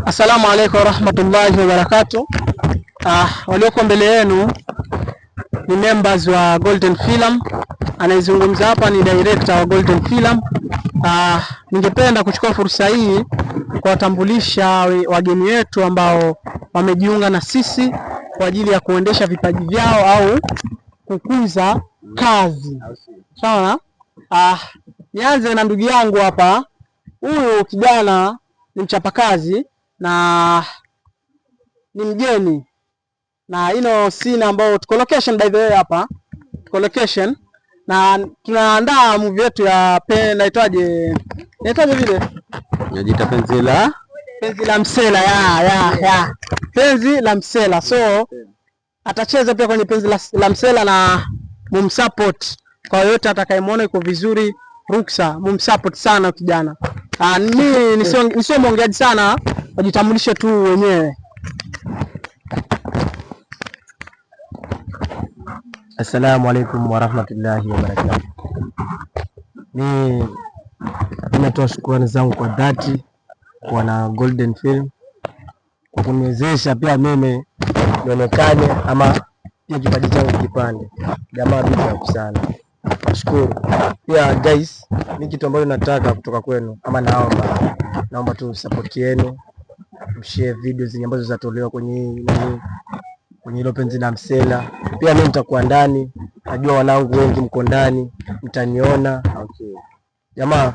Assalamu alaikum warahmatullahi wabarakatuh. Walioko mbele yenu ni members wa Golden Film. Anayezungumza hapa ni director wa Golden Film. Ningependa kuchukua fursa hii kuwatambulisha wageni wetu ambao wamejiunga na sisi kwa ajili ya kuendesha vipaji vyao au kukuza kazi. Sawa? Nianze na ndugu yangu hapa. Huyu kijana ni mchapakazi na ni mgeni na ino scene ambao tuko location, by the way hapa tuko location na tunaandaa movie yetu ya naitwaje vile inajiita penzi la msela ya penzi la msela. So atacheza pia kwenye penzi la msela na mumsupport kwa yote atakayemwona iko vizuri, ruksa mumsupport sana kijana. Mimi nisio mwongeaji sana, wajitambulishe tu wenyewe. Assalamu alaikum warahmatullahi wabarakatuh. Ninatoa shukrani zangu kwa dhati kwa na Golden Film kwa kuniwezesha pia mimi nionekane ama pia kipaji changu kipande. Jamaa big sana. Nashukuru. Pia guys, ni kitu ambacho nataka kutoka kwenu ama naomba tu support yenu. Mshare videos ambazo zitatolewa kwenye hilo penzi la msela. Pia mimi nitakuwa ndani. Najua wanangu wengi mko ndani, mtaniona. Okay. Jamaa,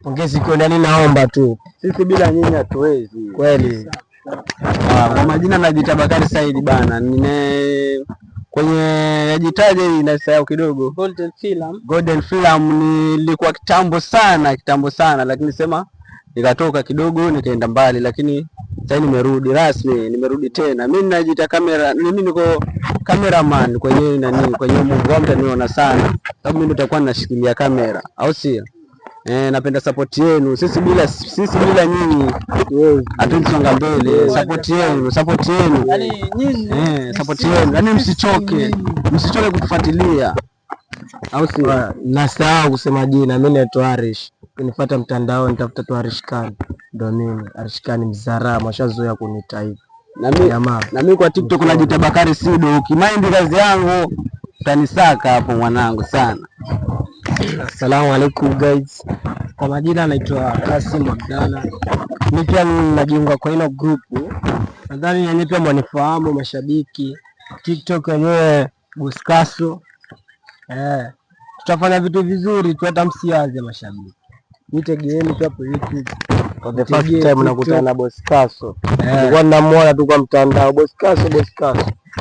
pongezi kwa ndani, naomba tu. Sisi bila nyinyi hatuwezi. Kweli. Kwa majina najiita Bakari Said bana. Kwenye yajitaje inasahau kidogo. Golden Film nilikuwa kitambo sana lakini sema nikatoka kidogo nikaenda mbali, lakini sasa nimerudi rasmi, nimerudi tena. Mimi najiita mimi niko cameraman kwenye kwenye Mungu mtaniona sana. Sababu mimi nitakuwa ninashikilia kamera, au sio? Napenda support yenu. Sisi bila nyinyi hatutasonga mbele. Support yenu. Yaani nyinyi support yenu. Yaani msichoke kutufuatilia. Au sio? Nasahau kusema jina. Mimi naitwa Arish. Ukinifuata mtandao nitafuta tu Arish Khan. Ndio mimi. Arish Khan mzara, mashazoea kuniita hivi. Na mimi kwa TikTok najiita Bakari Sido. Ukimind kazi yangu utanisaka hapo mwanangu sana. Assalamu alaikum guys. Kwa majina naitwa Kasim Abdalla. Mimi pia najiunga kwa hilo group. Nadhani nyinyi pia mnifahamu mashabiki. TikTok yenyewe Boskaso. Tutafanya vitu vizuri tu, hata msiaze mashabiki. Nitegeeni tu hapo YouTube. For the first time nakutana na Boskaso. Nilikuwa namuona tu kwa mtandao Boskaso.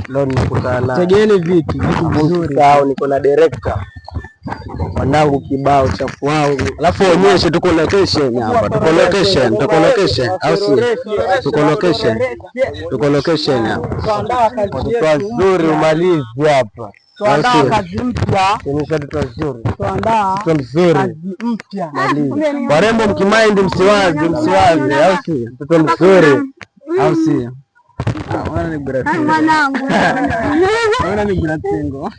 Leo nikutana. Tegeeni vitu vizuri. Sawa, niko na director. Wanangu kibao chafu wangu. Alafu onyeshe tuko location hapa. Tuko location. Au si? Tuko location hapa. Watu wazuri umalizi hapa. Tuandaa kazi mpya. Watu wazuri. Tuandaa kazi mpya. Warembo mkimind msiwazi, au si? Mtoto mzuri. Au si? Wana ni bratengo.